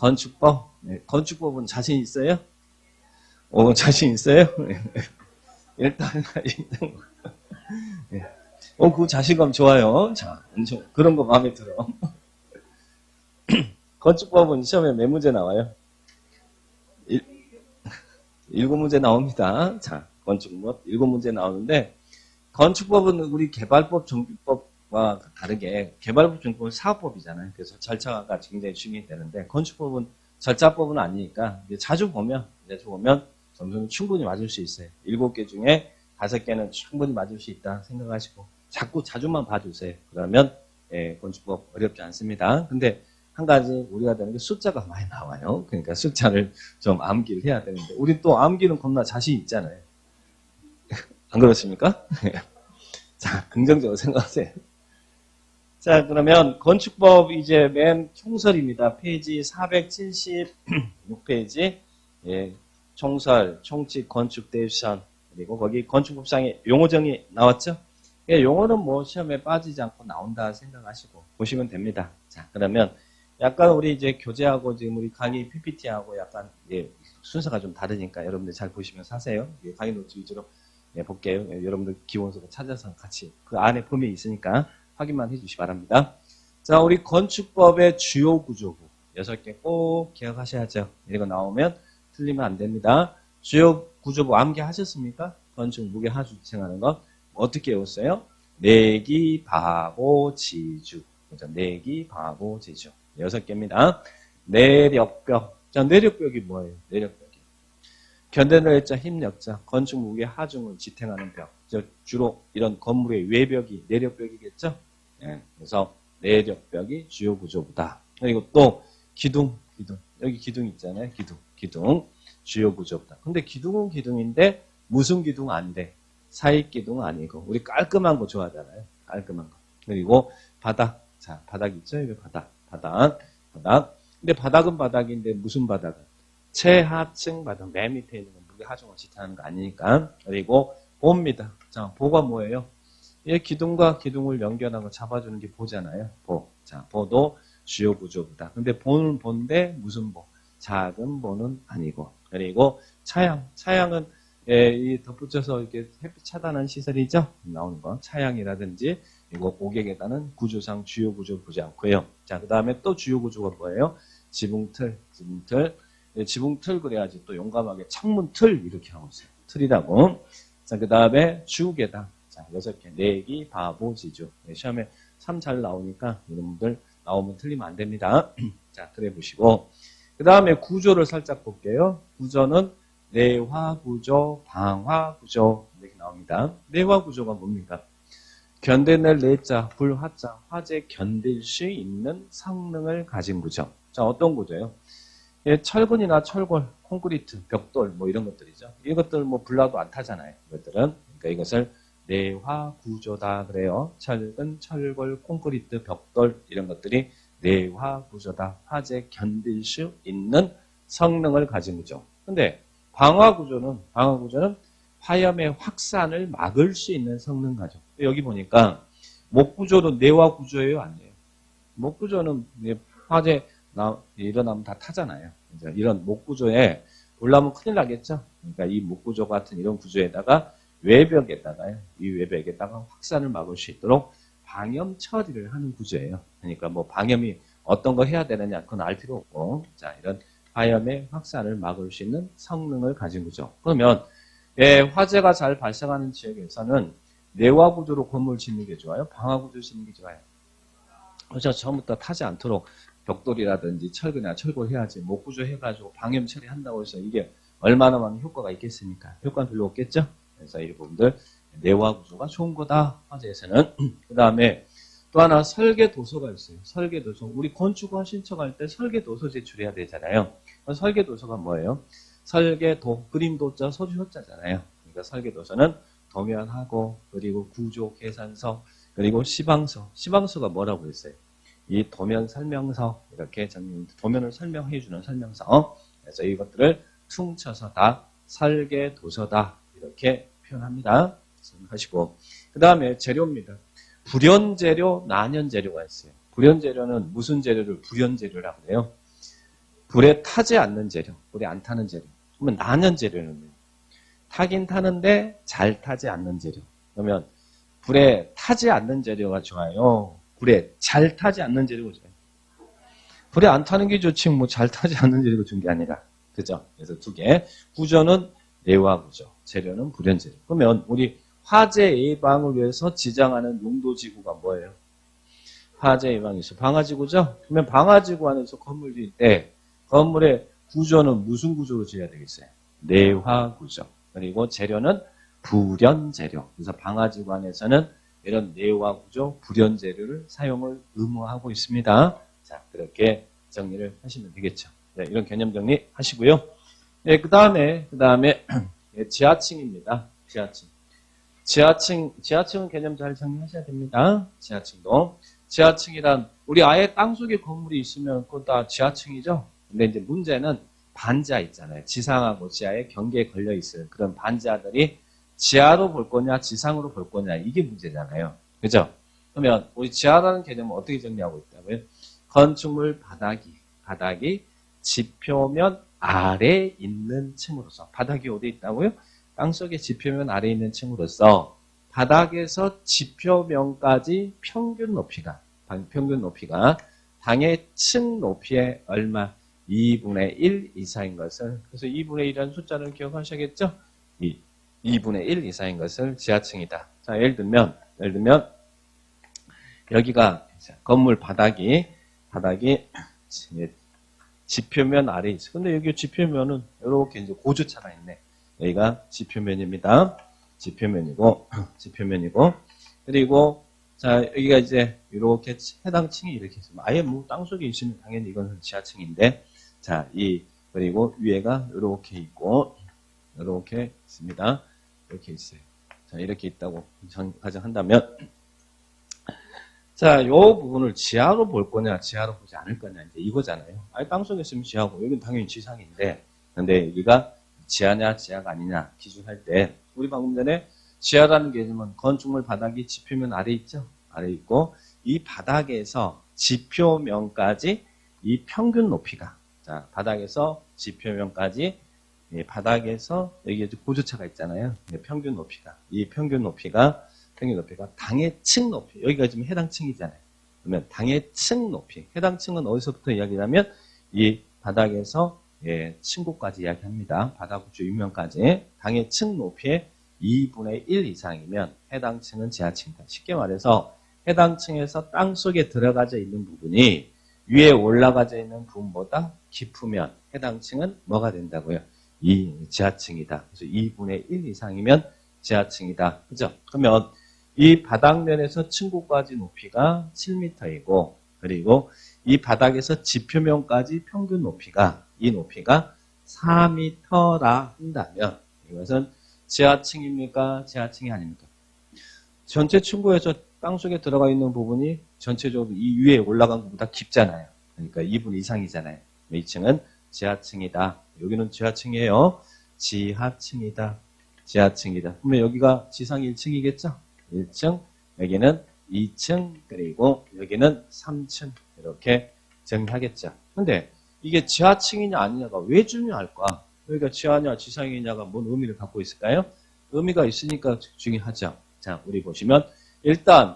건축법. 네, 건축법은 자신 있어요? 자신 있어요? 일단, 네. 그 자신감 좋아요. 자, 그런 거 마음에 들어. 건축법은 시험에 몇 문제 나와요? 7문제 나옵니다. 자, 건축법 7문제 나오는데, 건축법은 우리 개발법, 정비법과 다르게, 개발법, 정비법은 사업법이잖아요. 그래서 절차가 굉장히 중요히 되는데, 건축법은 절차법은 아니니까, 자주 보면 점수는 충분히 맞을 수 있어요. 7개 중에 5개는 충분히 맞을 수 있다 생각하시고, 자주만 봐주세요. 그러면, 건축법 어렵지 않습니다. 근데, 한 가지 우리가 되는 게 숫자가 많이 나와요. 그러니까 숫자를 좀 암기를 해야 되는데, 우리 또 암기는 겁나 자신 있잖아요. 안 그렇습니까? 자, 긍정적으로 생각하세요. 자, 그러면 건축법 이제 맨 총설입니다. 페이지 476페이지. 예, 총설, 총칙, 건축, 데이션. 그리고 거기 건축법상의 용어정이 나왔죠? 예, 용어는 뭐 시험에 빠지지 않고 나온다 생각하시고 보시면 됩니다. 자, 그러면 약간 우리 이제 교재하고 지금 우리 강의 PPT하고 약간 순서가 좀 다르니까 여러분들 잘 보시면서 하세요. 강의 노트 위주로 볼게요. 여러분들 기본서를 찾아서 같이 그 안에 범위 있으니까 확인만 해주시기 바랍니다. 자, 우리 건축법의 주요 구조부 6개 꼭 기억하셔야죠. 이거 나오면 틀리면 안 됩니다. 주요 구조부 암기하셨습니까? 건축 무게 하수 지칭하는 거 어떻게 외웠어요? 내기, 방호, 지주. 그죠? 내기, 방호, 지주. 6개입니다. 내력벽. 자, 내력벽이 뭐예요? 내력벽이. 견뎌낼 일자, 힘력자, 건축 무게 하중을 지탱하는 벽. 주로 이런 건물의 외벽이 내력벽이겠죠? 네, 그래서 내력벽이 주요 구조부다. 그리고 또 기둥. 여기 기둥 있잖아요. 기둥. 주요 구조부다. 근데 기둥은 기둥인데 무슨 기둥 안 돼? 사익 기둥 아니고 우리 깔끔한 거 좋아하잖아요. 깔끔한 거. 그리고 바닥. 자, 바닥 있죠? 여기 바닥. 근데 바닥은 바닥인데 무슨 바닥은? 최하층 바닥, 맨 밑에 있는 건 무게 하중을 지탱하는 거 아니니까. 그리고 보입니다. 자, 보가 뭐예요? 이 기둥과 기둥을 연결하고 잡아주는 게 보잖아요. 보. 자, 보도 주요 구조보다. 근데 보는 본데 무슨 보? 작은 보는 아니고. 그리고 차양은 이 덧붙여서 이렇게 햇빛 차단한 시설이죠. 나오는 거. 차양이라든지 이거 고객에다는 구조상 주요 구조 보지 않고요. 자, 그 다음에 또 주요 구조가 뭐예요? 지붕틀. 지붕틀 그래야지 또 용감하게 창문틀 이렇게 하고 있어요. 틀이라고. 자, 그 다음에 주계단. 자, 6개. 내기, 바보, 지주. 시험에 참 잘 나오니까 여러분들 나오면 틀리면 안 됩니다. 자, 그래 보시고. 그 다음에 구조를 살짝 볼게요. 구조는 내화 구조, 방화 구조 이렇게 나옵니다. 내화 구조가 뭡니까? 견뎌낼 내자, 불화자, 화재 견딜 수 있는 성능을 가진 구조. 자, 어떤 구조예요? 철근이나 철골, 콘크리트, 벽돌 뭐 이런 것들이죠. 이것들 뭐 불나도 안 타잖아요. 이것들은. 그러니까 이것을 내화 구조다 그래요. 철근, 철골, 콘크리트, 벽돌 이런 것들이 내화 구조다. 화재 견딜 수 있는 성능을 가진 구조. 근데 방화 구조는 화염의 확산을 막을 수 있는 성능 가죠. 여기 보니까 목 구조도 내화 구조예요, 아니에요? 목 구조는 화재 일어나면 다 타잖아요. 이런 목 구조에 올라오면 큰일 나겠죠. 그러니까 이 목 구조 같은 이런 구조에다가 외벽에다가요. 이 외벽에다가 확산을 막을 수 있도록 방염 처리를 하는 구조예요. 그러니까 뭐 방염이 어떤 거 해야 되느냐 그건 알 필요 없고, 자, 이런 화염의 확산을 막을 수 있는 성능을 가진 구조. 그러면 화재가 잘 발생하는 지역에서는 내화 구조로 건물 짓는 게 좋아요? 방화 구조 짓는 게 좋아요? 그래서 처음부터 타지 않도록 벽돌이라든지 철근이나 철골 해야지 목 구조 해가지고 방염 처리한다고 해서 이게 얼마나 많은 효과가 있겠습니까? 효과는 별로 없겠죠? 그래서 이 부분들 내화 구조가 좋은 거다. 화재에서는. 그 다음에 또 하나 설계 도서가 있어요. 설계 도서. 우리 건축원 신청할 때 설계 도서 제출해야 되잖아요. 설계 도서가 뭐예요? 설계도, 그림도자, 서주효자잖아요. 그러니까 설계 도서는 도면하고 그리고 구조 계산서 그리고 시방서. 시방서가 뭐라고 했어요? 이 도면 설명서, 이렇게 도면을 설명해 주는 설명서. 그래서 이것들을 퉁쳐서 다 설계 도서다. 이렇게 표현합니다. 하시고. 그 다음에 재료입니다. 불연재료, 난연재료가 있어요. 불연재료는 무슨 재료를 불연재료라고 해요? 불에 타지 않는 재료, 불에 안 타는 재료. 그러면 나는 재료는요. 타긴 타는데 잘 타지 않는 재료. 그러면 불에 타지 않는 재료가 좋아요. 불에 잘 타지 않는 재료가 좋아요. 불에 안 타는 게 좋지 뭐 잘 타지 않는 재료가 좋은 게 아니라. 그죠? 그래서 두 개. 구조는 내화 구조, 재료는 불연 재료. 그러면 우리 화재 예방을 위해서 지정하는 용도지구가 뭐예요? 화재 예방에서 방화지구죠? 그러면 방화지구 안에서 건물 지을 때 건물의 구조는 무슨 구조로 지어야 되겠어요? 내화 구조. 그리고 재료는 불연 재료. 그래서 방화지구 안에서는 이런 내화 구조, 불연 재료를 사용을 의무하고 있습니다. 자, 그렇게 정리를 하시면 되겠죠. 네, 이런 개념 정리 하시고요. 네, 그 다음에 지하층입니다. 지하층은 개념 잘 정리하셔야 됩니다. 지하층이란 우리 아예 땅속에 건물이 있으면 그건 다 지하층이죠. 근데 이제 문제는 반지하 있잖아요. 지상하고 지하에 경계에 걸려 있을 그런 반지하들이 지하로 볼 거냐, 지상으로 볼 거냐 이게 문제잖아요. 그죠? 그러면 우리 지하라는 개념은 어떻게 정리하고 있다고요? 건축물 바닥이 지표면 아래에 있는 층으로서 바닥이 어디 있다고요? 땅속에 지표면 아래에 있는 층으로서 바닥에서 지표면까지 평균 높이가 당의 층 높이의 얼마? 2분의 1 이상인 것을, 그래서 2분의 1이라는 숫자를 기억하셔야겠죠? 2분의 1 이상인 것을 지하층이다. 자, 예를 들면 여기가 건물 바닥이 지표면 아래에 있어. 근데 여기 지표면은 이렇게 이제 고주차가 있네. 여기가 지표면입니다. 지표면이고. 그리고, 자, 여기가 이제 이렇게 해당 층이 이렇게 있어요. 아예 뭐 땅속에 있으면 당연히 이건 지하층인데. 자, 그리고 위에가 이렇게 있고, 이렇게 있습니다. 이렇게 있어요. 자, 이렇게 있다고 가정한다면. 자, 요 부분을 지하로 볼 거냐, 지하로 보지 않을 거냐, 이제 이거잖아요. 아예 땅속에 있으면 지하고, 여기는 당연히 지상인데, 근데 여기가 지하냐, 지하가 아니냐, 기준할 때, 우리 방금 전에 지하라는 개념은 건축물 바닥이 지표면 아래 있죠? 아래 있고, 이 바닥에서 지표면까지 이 평균 높이가, 자, 바닥에서 지표면까지, 바닥에서, 여기 고주차가 있잖아요. 평균 높이가, 이 평균 높이가 당의 층 높이. 여기가 지금 해당 층이잖아요. 그러면 당의 층 높이. 해당 층은 어디서부터 이야기하면 이 바닥에서 층고까지 이야기합니다. 바닥 구조 윗면까지 당의 층 높이의 2분의 1 이상이면 해당 층은 지하층이다. 쉽게 말해서 해당 층에서 땅 속에 들어가져 있는 부분이 위에 올라가져 있는 부분보다 깊으면 해당 층은 뭐가 된다고요? 이 지하층이다. 그래서 2분의 1 이상이면 지하층이다. 그죠? 그러면 이 바닥면에서 층고까지 높이가 7m이고, 그리고 이 바닥에서 지표면까지 평균 높이가, 이 높이가 4m라 한다면, 이것은 지하층입니까? 지하층이 아닙니까? 전체 층고에서 땅속에 들어가 있는 부분이 전체적으로 이 위에 올라간 것보다 깊잖아요. 그러니까 2분 이상이잖아요. 이 층은 지하층이다. 여기는 지하층이에요. 지하층이다. 그러면 여기가 지상 1층이겠죠? 1층, 여기는 2층, 그리고 여기는 3층 이렇게 정리하겠죠. 근데 이게 지하층이냐 아니냐가 왜 중요할까? 그러니까 지하냐 지상이냐가 뭔 의미를 갖고 있을까요? 의미가 있으니까 중요하죠. 자, 우리 보시면 일단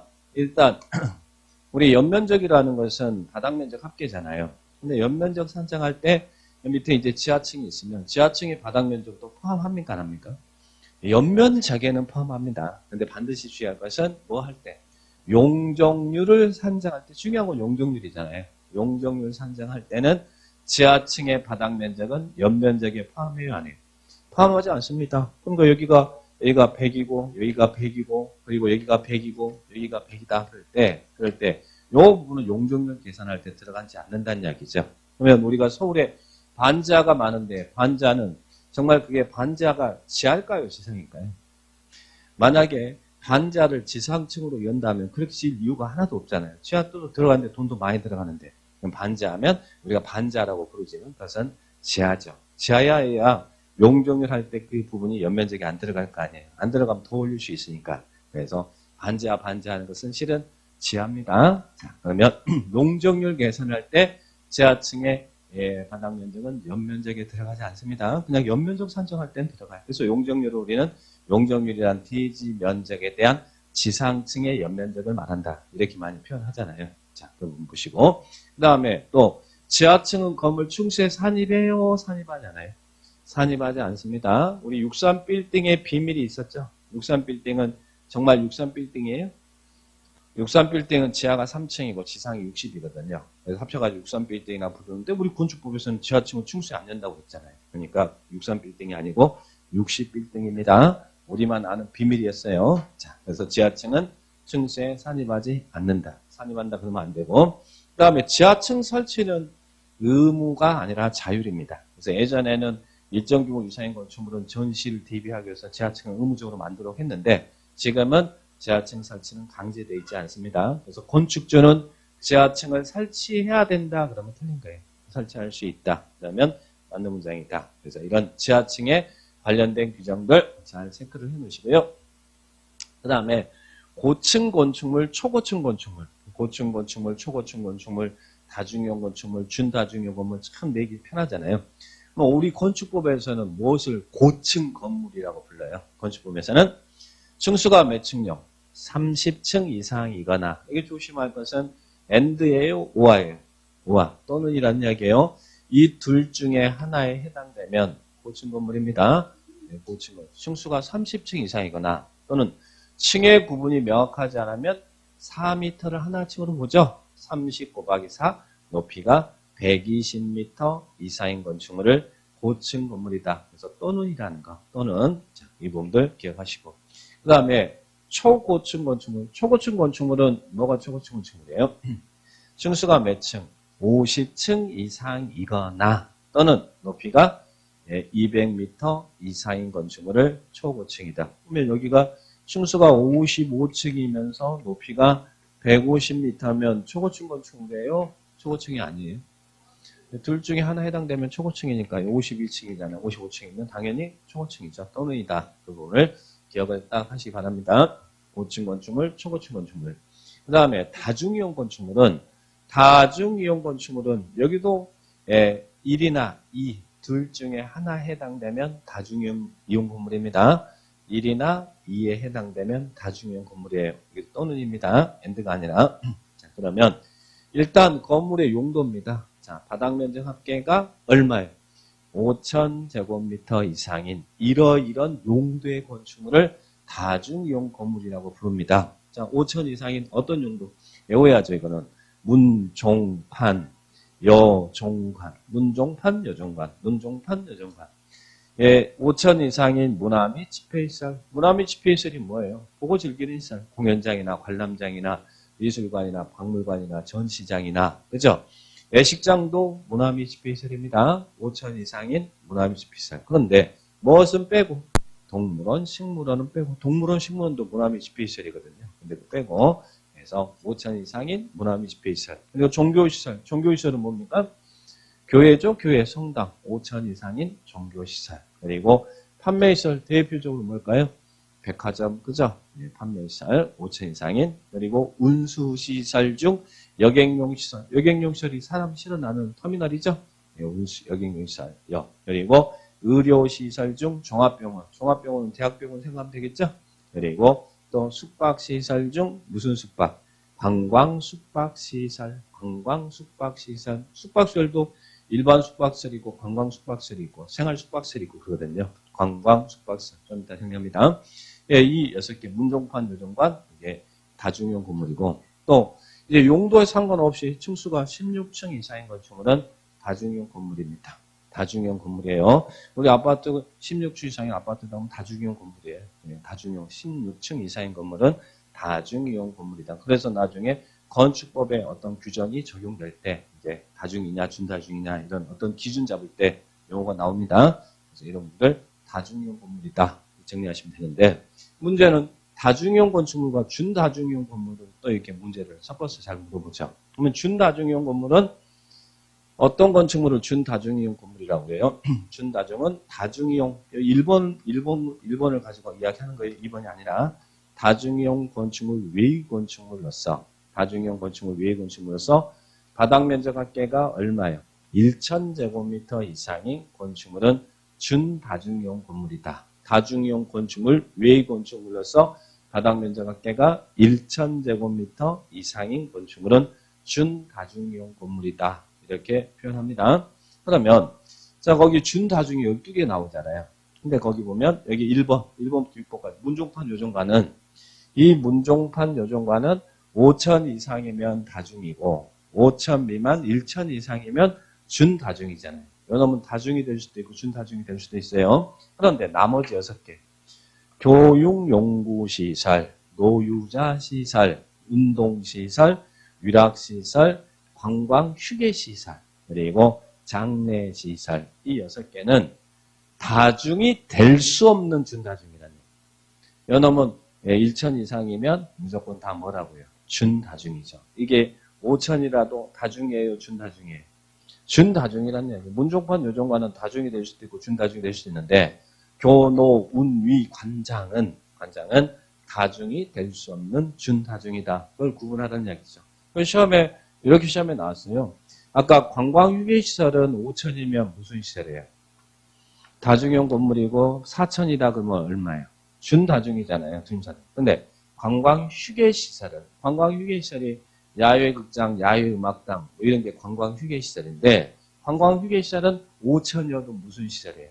우리 연면적이라는 것은 바닥면적 합계잖아요. 근데 연면적 산정할 때 밑에 이제 지하층이 있으면 지하층의 바닥면적도 포함합니까 안 합니까? 연면적에는 포함합니다. 근데 반드시 주의할 것은 뭐 할 때? 용적률을 산정할 때 중요한 건 용적률이잖아요. 용적률 산정할 때는 지하층의 바닥 면적은 연면적에 포함해요, 안 해요? 포함하지 않습니다. 그러니까 여기가 100이고 여기가 100이고 그리고 여기가 100이고 여기가 100이다 그럴 때 이 부분은 용적률 계산할 때 들어가지 않는다는 이야기죠. 그러면 우리가 서울에 반지하가 많은데 반지하는 정말 그게 반지하가 지하일까요? 지상일까요? 만약에 반지하를 지상층으로 연다면 그렇게 지을 이유가 하나도 없잖아요. 지하도 들어가는데 돈도 많이 들어가는데. 그럼 반지하면 우리가 반지하라고 부르지는 그것은 지하죠. 지하야 용적률 할 때 그 부분이 연면적이 안 들어갈 거 아니에요. 안 들어가면 더 올릴 수 있으니까. 그래서 반지하는 것은 실은 지하입니다. 자, 그러면 용적률 계산할 때 지하층의 예, 바닥 면적은 연면적에 들어가지 않습니다. 그냥 연면적 산정할 땐 들어가요. 그래서 용적률을 우리는 용적률이란 대지 면적에 대한 지상층의 연면적을 말한다. 이렇게 많이 표현하잖아요. 자, 그 부분 보시고. 그 다음에 또 지하층은 건물 충수에 산입해요? 산입하지 않아요? 산입하지 않습니다. 우리 63 빌딩의 비밀이 있었죠? 63 빌딩은 정말 63 빌딩이에요? 63 빌딩은 지하가 3층이고 지상이 60이거든요. 그래서 합쳐가지고 63 빌딩이나 부르는데 우리 건축법에서는 지하층은 충수에 안 된다고 했잖아요. 그러니까 63 빌딩이 아니고 60 빌딩입니다. 우리만 아는 비밀이었어요. 자, 그래서 지하층은 층수에 산입하지 않는다. 산입한다 그러면 안 되고. 그 다음에 지하층 설치는 의무가 아니라 자율입니다. 그래서 예전에는 일정 규모 이상인 건축물은 전시를 대비하기 위해서 지하층을 의무적으로 만들어 했는데 지금은 지하층 설치는 강제되어 있지 않습니다. 그래서 건축주는 지하층을 설치해야 된다 그러면 틀린 거예요. 설치할 수 있다. 그러면 맞는 문장이다. 그래서 이런 지하층에 관련된 규정들 잘 체크를 해 놓으시고요. 그 다음에 고층 건축물, 초고층 건축물, 고층 건축물, 초고층 건축물, 다중이용 건축물, 준다중이용 건물 참 내기 편하잖아요. 우리 건축법에서는 무엇을 고층 건물이라고 불러요? 건축법에서는 층수가 몇 층요? 30층 이상이거나, 이게 조심할 것은 and예요, or예요? or 또는 이란 이야기예요. 이 둘 중에 하나에 해당되면 고층 건물입니다. 네, 고층 건물. 층수가 30층 이상이거나 또는 층의 구분이 명확하지 않으면 4m를 하나층으로 보죠. 30 곱하기 4 높이가 120m 이상인 건축물을 고층 건물이다. 그래서 또는이라는 거. 또는 자, 이 부분들 기억하시고. 그 다음에 초고층 건축물. 초고층 건축물은 뭐가 초고층 건축물이에요? 층수가 몇 층? 50층 이상이거나 또는 높이가 200m 이상인 건축물을 초고층이다. 그러면 여기가 층수가 55층이면서 높이가 150m면 초고층 건축물이에요? 초고층이 아니에요. 둘 중에 하나 해당되면 초고층이니까 51층이잖아요. 55층이면 당연히 초고층이죠. 또는이다. 그 부분을 기억을 딱 하시기 바랍니다. 고층 건축물, 초고층 건축물. 그 다음에 다중이용 건축물은 여기도 1이나 2, 둘 중에 하나 해당되면 다중이용 건물입니다. 1이나 2에 해당되면 다중이용 건물이에요. 이게 또는입니다. and가 아니라. 자, 그러면 일단 건물의 용도입니다. 자, 바닥 면적 합계가 얼마예요? 5,000제곱미터 이상인 이런 용도의 건축물을 다중이용 건물이라고 부릅니다. 자, 5,000 이상인 어떤 용도? 외워야죠, 이거는. 문종판, 여종관. 문종판, 여종관. 문종판, 여종관. 예, 5,000 이상인 문화 및 집회시설. 문화 및 집회시설이 뭐예요? 보고 즐기는 시설. 공연장이나 관람장이나 미술관이나 박물관이나 전시장이나, 그죠? 외식장도 문화 및 집회시설입니다. 5,000 이상인 문화 및 집회시설. 그런데 무엇은 빼고? 동물원, 식물원은 빼고. 동물원, 식물원도 문화 및 집회시설이거든요. 근데 빼고. 그래서 5,000 이상인 문화 및 집회시설. 그리고 종교시설. 종교시설은 뭡니까? 교회죠. 교회, 성당. 5,000 이상인 종교시설. 그리고 판매시설 대표적으로 뭘까요? 백화점, 그죠? 네, 판매시설 5,000 이상인. 그리고 운수시설 중 여객용시설. 여객용시설이 사람 실어 나누는 터미널이죠? 네, 여객용시설. 그리고 의료시설 중 종합병원. 종합병원은 대학병원 생각하면 되겠죠? 그리고 또 숙박시설 중 무슨 숙박? 관광 숙박시설. 관광 숙박시설. 숙박시설도 일반 숙박시설이고 관광 숙박시설이고 생활 숙박시설이고 그러거든요. 관광 숙박시설. 좀 이따 생각합니다. 예, 이 6개 문종판, 여종관 이게 다중이용 건물이고 또 이제 용도에 상관없이 층수가 16층 이상인 건축물은 다중이용 건물입니다. 다중이용 건물이에요. 우리 아파트 16층 이상의 아파트다 보면 다중이용 건물이에요. 예, 다중이용 16층 이상인 건물은 다중이용 건물이다. 그래서 나중에 건축법에 어떤 규정이 적용될 때 이제 다중이냐 준다중이냐 이런 어떤 기준 잡을 때 용어가 나옵니다. 그래서 이런 분들 다중이용 건물이다 정리하시면 되는데 문제는 다중이용 건축물과 준다중이용 건물은 또 이렇게 문제를 섞어서 잘 물어보죠. 그러면 준다중이용 건물은 어떤 건축물을 준다중이용 건물이라고 해요? 준다중은 다중이용 1번을 가지고 이야기하는 거예요. 2번이 아니라 다중이용 건축물 외의 건축물로서 다중이용 건축물 외의 건축물로서 바닥 면적 합계가 얼마예요? 1000제곱미터 이상인 건축물은 준다중이용 건물이다. 다중이용 건축물, 외의 건축물로서 바닥 면적 합계가 1000제곱미터 이상인 건축물은 준다중이용 건물이다. 이렇게 표현합니다. 그러면 자 거기 준다중이 12개 나오잖아요. 근데 거기 보면 여기 1번부터 6번까지 문종판 요정관은 이 문종판 요정관은 5,000 이상이면 다중이고 5,000 미만 1,000 이상이면 준다중이잖아요. 이놈은 다중이 될 수도 있고 준다중이 될 수도 있어요. 그런데 나머지 6개 교육연구시설, 노유자시설, 운동시설, 위락시설, 관광휴게시설, 그리고 장례시설 이 6개는 다중이 될 수 없는 준다중이라는 얘기예요. 이놈은 1,000 이상이면 무조건 다 뭐라고요? 준다중이죠. 이게 5,000이라도 다중이에요? 준다중이에요? 준다중이라는 얘기예요. 문종판 요정관은 다중이 될 수도 있고 준다중이 될 수도 있는데 교노, 운, 위, 관장은 다중이 될 수 없는 준다중이다. 그걸 구분하라는 얘기죠. 시험에 이렇게 시험에 나왔어요. 아까 관광휴게시설은 5,000이면 무슨 시설이에요? 다중형 건물이고 4,000이다 그러면 얼마예요? 준다중이잖아요. 근데 관광휴게시설이 야외극장, 야외음악당 이런 게 관광휴게시설인데 관광휴게시설은 5,000이어도 무슨 시설이에요?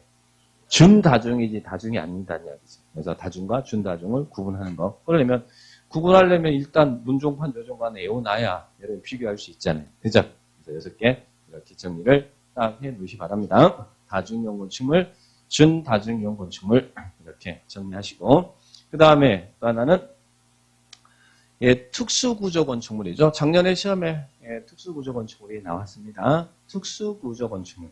준다중이지 다중이 아니다는 이야기죠. 그래서 다중과 준다중을 구분하는 거. 그러려면 구분하려면 일단 문종판 요정관에 외워놔야 여러분 비교할 수 있잖아요. 그죠? 그래서 6개 이렇게 정리를 딱 해 놓으시 바랍니다. 다중용 건축물, 준다중용 건축물 이렇게 정리하시고 그 다음에 또 하나는 특수구조 건축물이죠. 작년에 시험에 특수구조 건축물이 나왔습니다. 특수구조 건축물.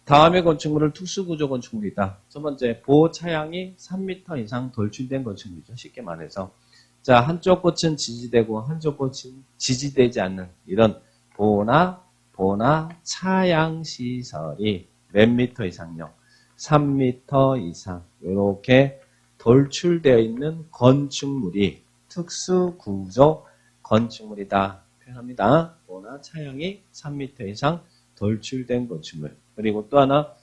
다음의 건축물을 특수구조 건축물이다. 첫 번째, 보차양이 3m 이상 돌출된 건축물이죠. 쉽게 말해서. 자, 한쪽 꽃은 지지되고 한쪽 꽃은 지지되지 않는 이런 보나 차양 시설이 몇 미터 이상요? 3m 이상. 이렇게 돌출되어 있는 건축물이 특수구조 건축물이다. 표현합니다. 보나 차양이 3m 이상 돌출된 건축물. 그리고 또 하나,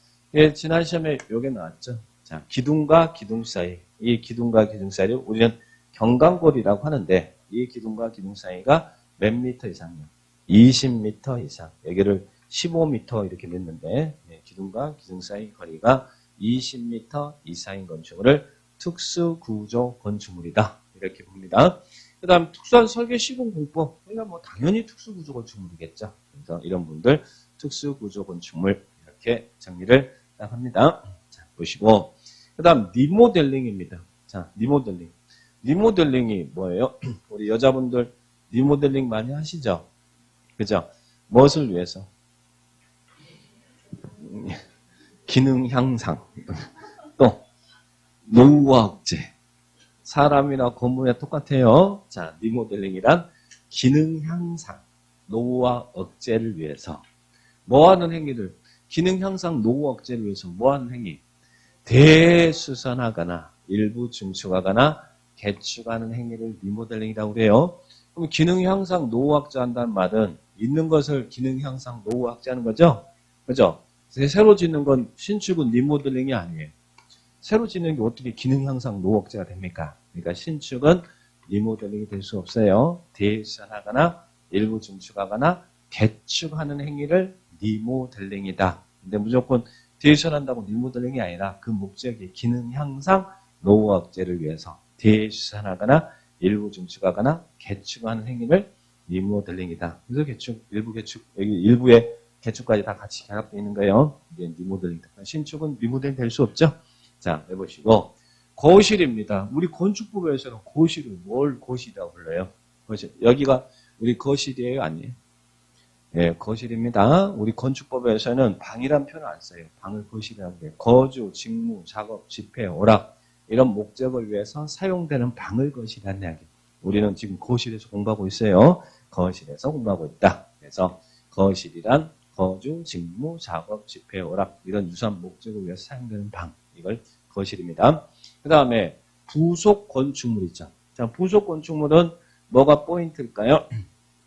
지난 시험에 요게 나왔죠. 자, 기둥과 기둥 사이. 이 기둥과 기둥 사이를 우리는 경강골이라고 하는데, 이 기둥과 기둥 사이가 몇 미터 이상이요? 20m 이상. 여기를 15m 이렇게 냈는데, 기둥과 기둥 사이 거리가 20m 이상인 건축물을 특수구조 건축물이다. 이렇게 봅니다. 그 다음, 특수한 설계 시공 공법. 그러니까 뭐 당연히 특수구조 건축물이겠죠. 그래서 이런 분들, 특수구조 건축물. 이렇게 정리를 딱 합니다. 자, 보시고. 그 다음, 리모델링입니다. 자, 리모델링. 리모델링이 뭐예요? 우리 여자분들 리모델링 많이 하시죠? 그죠? 무엇을 위해서? 기능 향상. 또, 노후화 억제. 사람이나 건물에 똑같아요. 자, 리모델링이란 기능 향상, 노후화 억제를 위해서. 뭐 하는 행위를? 기능 향상, 노후화 억제를 위해서 뭐 하는 행위? 대수선하거나, 일부 증축하거나, 개축하는 행위를 리모델링이라고 그래요. 그럼 기능 향상, 노후화 억제한다는 말은 있는 것을 기능 향상, 노후화 억제하는 거죠? 그죠? 새로 짓는 건 신축은 리모델링이 아니에요. 새로 짓는 게 어떻게 기능 향상, 노후화 억제가 됩니까? 그러니까 신축은 리모델링이 될 수 없어요. 대수선하거나, 일부 증축하거나, 개축하는 행위를 리모델링이다. 근데 무조건 대수선한다고 리모델링이 아니라 그 목적이 기능 향상, 노후화 억제를 위해서 대수선하거나 일부 증축하거나 개축하는 행위를 리모델링이다. 그래서 개축, 일부 개축, 여기 일부의 개축까지 다 같이 결합되어 있는 거예요. 이게 리모델링이다. 신축은 리모델링 될 수 없죠. 자, 해보시고 거실입니다. 우리 건축법에서는 거실을 뭘 거실이라고 불러요? 거실. 여기가 우리 거실이에요, 아니에요? 예, 거실입니다. 우리 건축법에서는 방이란 표현을 안 써요. 방을 거실이라고 해요. 거주, 직무, 작업, 집회, 오락 이런 목적을 위해서 사용되는 방을 거실이라는 이야기. 우리는 지금 거실에서 공부하고 있어요. 거실에서 공부하고 있다. 그래서 거실이란 거주, 직무, 작업, 집회, 오락 이런 유사한 목적을 위해서 사용되는 방. 이걸 거실입니다. 그 다음에 부속 건축물 있죠. 자, 부속 건축물은 뭐가 포인트일까요?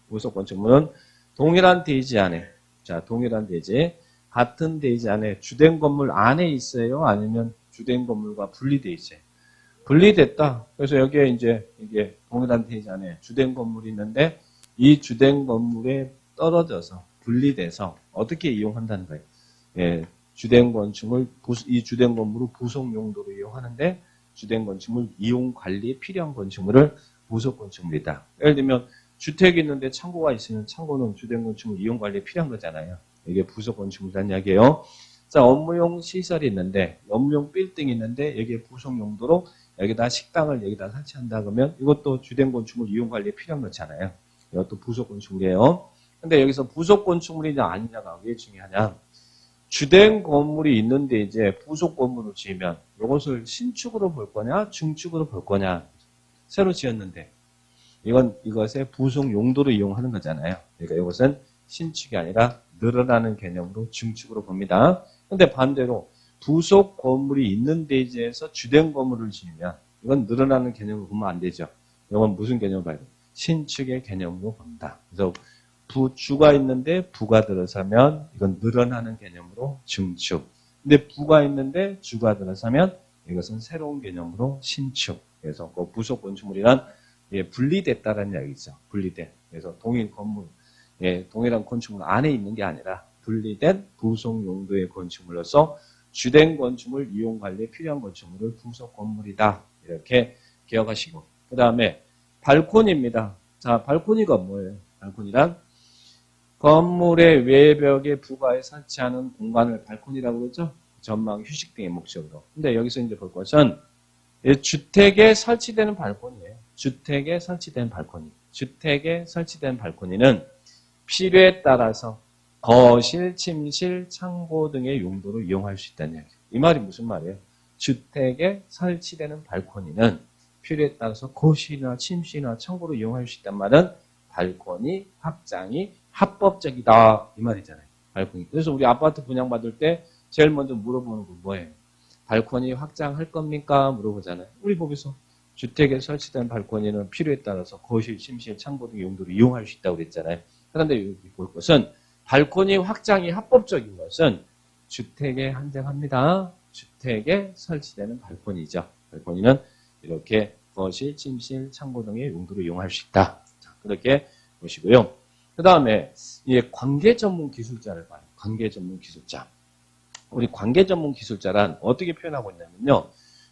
부속 건축물은 동일한 대지 안에 자, 동일한 대지. 같은 대지 안에 주된 건물 안에 있어요? 아니면 주된 건물과 분리돼 있어요? 분리됐다. 그래서 여기에 이제 이게 동일한 대지 안에 주된 건물이 있는데 이 주된 건물에 떨어져서 분리돼서 어떻게 이용한다는 거예요? 예, 주된 건축물 이 주된 건물을 부속 용도로 이용하는데 주된 건축물 이용 관리에 필요한 건축물을 부속 건축물이다. 예를 들면 주택이 있는데 창고가 있으면 창고는 주된 건축물 이용 관리에 필요한 거잖아요. 이게 부속 건축물이라는 이야기예요. 자, 업무용 시설이 있는데 업무용 빌딩이 있는데 여기에 부속 용도로 여기다 식당을 여기다 설치한다 그러면 이것도 주된 건축물 이용 관리에 필요한 거잖아요. 이것도 부속 건축물이에요. 근데 여기서 부속 건축물이냐 아니냐가 왜 중요하냐? 주된 건물이 있는데 이제 부속 건물을 지으면 이것을 신축으로 볼 거냐 증축으로 볼 거냐. 새로 지었는데 이것의 부속 용도로 이용하는 거잖아요. 그러니까 이것은 신축이 아니라 늘어나는 개념으로 증축으로 봅니다. 근데 반대로 부속 건물이 있는 대지에서 주된 건물을 지으면 이건 늘어나는 개념으로 보면 안 되죠. 이건 무슨 개념으로 봐야 돼요? 신축의 개념으로 본다. 그래서 주가 있는데 부가 들어서면 이건 늘어나는 개념으로 증축. 근데 부가 있는데 주가 들어서면 이것은 새로운 개념으로 신축. 그래서 그 부속 건축물이란 분리됐다라는 이야기죠. 분리된. 그래서 동일 건물, 동일한 건축물 안에 있는 게 아니라 분리된 부속 용도의 건축물로서 주된 건축물 이용 관리에 필요한 건축물을 부속 건물이다. 이렇게 기억하시고. 그 다음에 발코니입니다. 자, 발코니가 뭐예요? 발코니란 건물의 외벽에 부가에 설치하는 공간을 발코니라고 그러죠? 전망, 휴식 등의 목적으로. 근데 여기서 이제 볼 것은 주택에 설치되는 발코니예요. 주택에 설치된 발코니. 주택에 설치된 발코니는 필요에 따라서 거실, 침실, 창고 등의 용도로 이용할 수 있다는 이야기예요. 이 말이 무슨 말이에요? 주택에 설치되는 발코니는 필요에 따라서 거실이나 침실이나 창고로 이용할 수 있다는 말은 발코니 확장이 합법적이다 이 말이잖아요. 발코니. 그래서 우리 아파트 분양받을 때 제일 먼저 물어보는 거 뭐예요? 발코니 확장할 겁니까? 물어보잖아요. 우리 법에서 주택에 설치된 발코니는 필요에 따라서 거실, 침실, 창고 등의 용도로 이용할 수 있다고 그랬잖아요. 그런데 여기 볼 것은 발코니 확장이 합법적인 것은 주택에 한정합니다. 주택에 설치되는 발코니죠. 발코니는 이렇게 거실, 침실, 창고 등의 용도로 이용할 수 있다. 자, 그렇게 보시고요. 그 다음에 관계 전문 기술자를 봐요. 관계 전문 기술자. 우리 관계 전문 기술자란 어떻게 표현하고 있냐면요.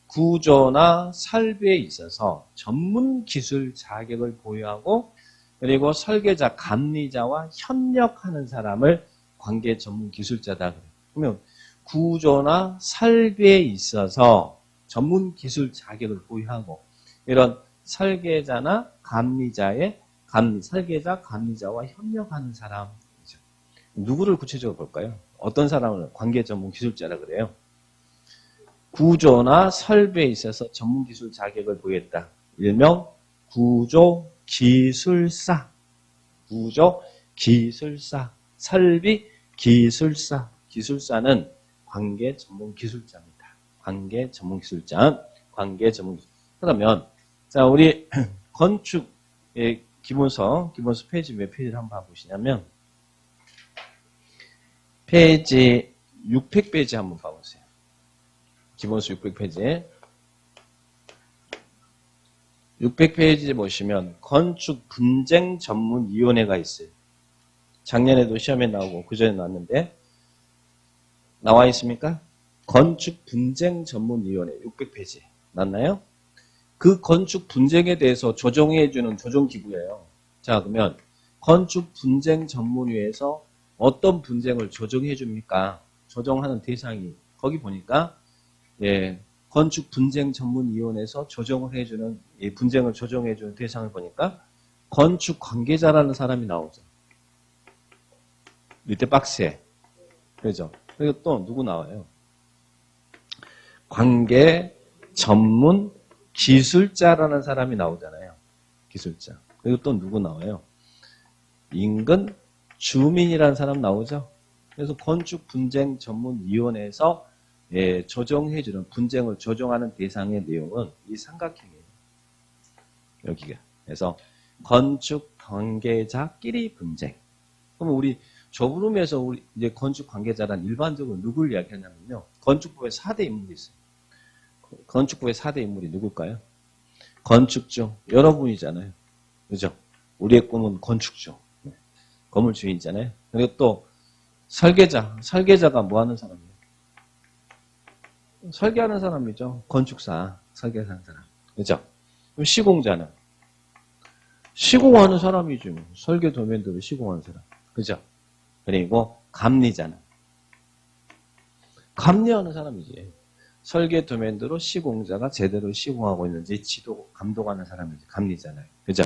구조나 설비에 있어서 전문 기술 자격을 보유하고 그리고 설계자, 감리자와 협력하는 사람을 관계 전문 기술자다 그래요. 그러면 구조나 설비에 있어서 전문 기술 자격을 보유하고 이런 설계자나 감리자의 설계자, 감리자와 협력하는 사람이죠. 누구를 구체적으로 볼까요? 어떤 사람을 관계 전문 기술자라 그래요? 구조나 설비에 있어서 전문 기술 자격을 보유했다. 일명 구조 기술사, 구조 기술사, 설비 기술사. 기술사는 관계 전문 기술자입니다. 관계 전문 기술자, 관계 전문 기술자. 그러면 자 우리 건축의 기본서 페이지 몇 페이지를 한번 봐보시냐면 페이지 600페이지 한번 봐보세요. 기본서 600페이지. 600페이지 보시면 건축 분쟁 전문위원회가 있어요. 작년에도 시험에 나오고 그전에 나왔는데 나와 있습니까? 건축 분쟁 전문위원회 600페이지 났나요? 그 건축 분쟁에 대해서 조정해주는 조정기구예요. 자 그러면 건축 분쟁 전문위에서 어떤 분쟁을 조정해줍니까? 조정하는 대상이 거기 보니까 건축 분쟁 전문위원회에서 조정을 해주는 이 분쟁을 조정해주는 대상을 보니까 건축 관계자라는 사람이 나오죠. 밑에 박스에 그죠? 그리고 또 누구 나와요? 관계 전문 기술자라는 사람이 나오잖아요. 기술자. 그리고 또 누구 나와요? 인근 주민이라는 사람 나오죠. 그래서 건축 분쟁 전문위원회에서 조정해주는 분쟁을 조정하는 대상의 내용은 이 삼각형이에요. 여기가. 그래서 건축 관계자끼리 분쟁. 그럼 우리 저부름에서 우리 이제 건축 관계자란 일반적으로 누굴 이야기하냐면요. 건축부의 4대 인물이 있어요. 건축부의 4대 인물이 누굴까요? 건축주, 여러분이잖아요. 그죠? 우리의 꿈은 건축주. 건물 주인이잖아요. 그리고 또 설계자. 설계자가 뭐 하는 사람이에요? 설계하는 사람이죠. 건축사. 설계하는 사람. 그죠? 그럼 시공자는? 시공하는 사람이죠. 설계 도면대로 시공하는 사람. 그죠? 그리고 감리자는? 감리하는 사람이지. 설계 도면대로 시공자가 제대로 시공하고 있는지 지도, 감독하는 사람이지. 감리잖아요. 그죠?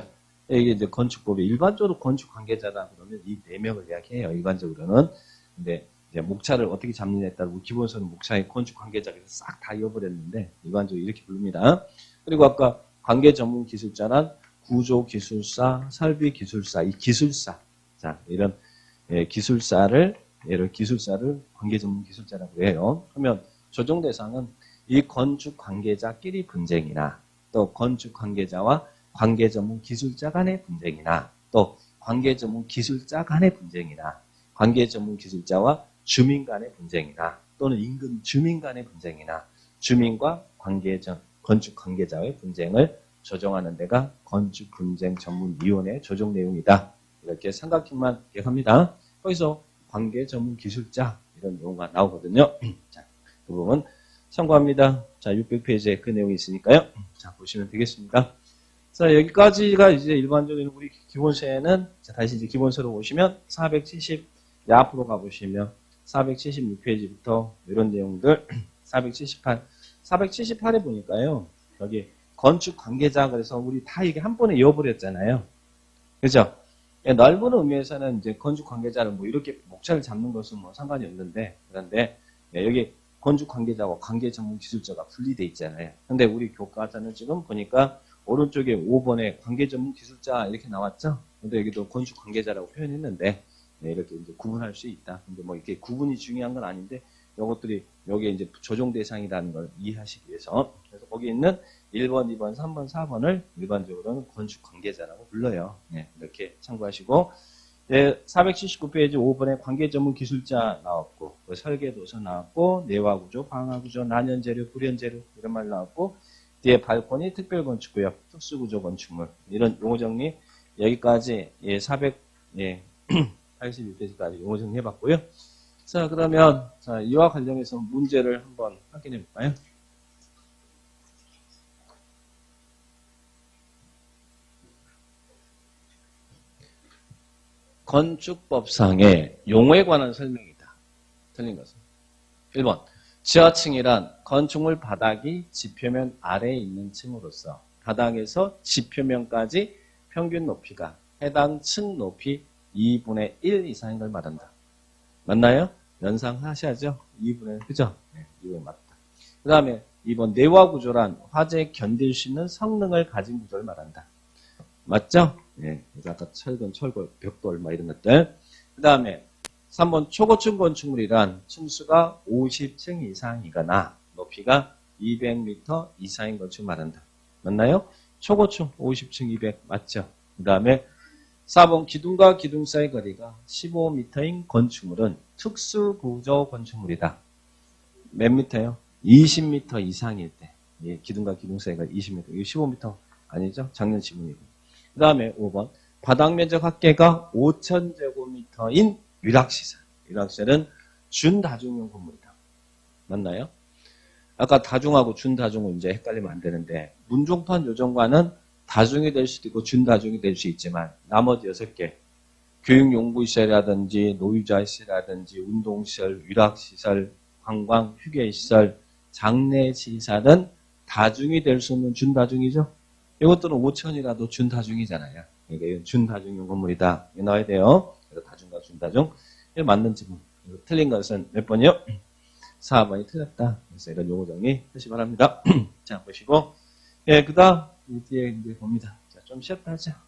이게 이제 건축법이 일반적으로 건축 관계자다 그러면 이 4명을 이야기해요. 일반적으로는. 근데 이제 목차를 어떻게 잡느냐에 따라 기본서는 목차의 건축 관계자가 싹 다 이어버렸는데 일반적으로 이렇게 부릅니다. 그리고 아까 관계 전문 기술자란 구조 기술사, 설비 기술사, 이 기술사. 자, 이런 기술사를 관계 전문 기술자라고 해요. 그러면 조정 대상은 이 건축 관계자끼리 분쟁이나 또 건축 관계자와 관계 전문 기술자 간의 분쟁이나 또 관계 전문 기술자 간의 분쟁이나 관계 전문 기술자와 주민 간의 분쟁이나 또는 인근 주민 간의 분쟁이나 주민과 건축 관계자의 분쟁을 조정하는 데가 건축 분쟁 전문위원회 조정 내용이다. 이렇게 삼각형만 기억합니다. 거기서 관계 전문 기술자 이런 용어가 나오거든요. 자, 그 부분 참고합니다. 자, 600페이지에 그 내용이 있으니까요. 자, 보시면 되겠습니다. 자, 여기까지가 이제 일반적인 우리 기본서에는, 자, 다시 이제 기본서로 오시면 470, 앞으로 가보시면 476페이지부터 이런 내용들, 478에 보니까요. 여기 건축 관계자, 그래서 우리 다 이게 한 번에 이어버렸잖아요. 그죠? 넓은 의미에서는 이제 건축 관계자를 뭐 이렇게 목차를 잡는 것은 뭐 상관이 없는데, 그런데 여기 건축 관계자와 관계 전문 기술자가 분리돼 있잖아요. 근데 우리 교과서는 지금 보니까 오른쪽에 5번에 관계 전문 기술자 이렇게 나왔죠? 근데 여기도 건축 관계자라고 표현했는데, 네, 이렇게 이제 구분할 수 있다. 근데 뭐 이렇게 구분이 중요한 건 아닌데, 이것들이 여기에 이제 조정 대상이라는 걸 이해하시기 위해서. 그래서 거기 있는 1번, 2번, 3번, 4번을 일반적으로는 건축 관계자라고 불러요. 네, 이렇게 참고하시고, 네, 479페이지 5번에 관계 전문 기술자 나왔고, 설계도서 나왔고, 내화구조, 방화구조, 난연재료, 불연재료 이런 말 나왔고, 뒤에 발코니, 특별건축구역, 특수구조 건축물 이런 용어 정리 여기까지 486페이지까지 용어 정리 해봤고요. 자, 그러면 자, 이와 관련해서 문제를 한번 확인해 볼까요? 건축법상의 용어에 관한 설명이다. 틀린 것은 1번 지하층이란 건축물 바닥이 지표면 아래에 있는 층으로서 바닥에서 지표면까지 평균 높이가 해당 층 높이 2분의 1 이상인 걸 말한다. 맞나요? 연상하셔야죠. 2분의, 그죠? 네, 2분의 맞다. 그 다음에 2번 내화 구조란 화재에 견딜 수 있는 성능을 가진 구조를 말한다. 맞죠? 네, 그래서 아까 철근, 철골, 벽돌, 막 이런 것들. 그 다음에 3번 초고층 건축물이란 층수가 50층 이상이거나 높이가 200m 이상인 건축을 말한다. 맞나요? 초고층 50층 200 맞죠? 그 다음에 4번 기둥과 기둥 사이 거리가 15m인 건축물은 특수구조 건축물이다. 몇 미터요? 20m 이상일 때. 예, 기둥과 기둥 사이가 20m. 이거 15m 아니죠? 작년 지문이고. 그 다음에 5번 바닥 면적 합계가 5,000제곱미터인 위락시설. 위락시설은 준다중용 건물이다. 맞나요? 아까 다중하고 준다중은 이제 헷갈리면 안 되는데 문종판 요정과는 다중이 될 수도 있고 준다중이 될 수 있지만 나머지 6개 교육연구시설이라든지 노유자시설이라든지 운동시설, 위락시설, 관광, 휴게시설, 장례시설은 다중이 될 수 없는 준다중이죠. 이것들은 5천이라도 준다중이잖아요. 그러니까 준다중용 건물이다. 이거 나와야 돼요. 그래서 다중과 준다중. 이거 맞는 지문. 틀린 것은 몇 번이요? 4번이 틀렸다. 그래서 이런 용어 정리 하시 바랍니다. 자, 보시고. 예, 그 다음, 뒤에 이제 봅니다. 자, 좀 쉬었다 하자.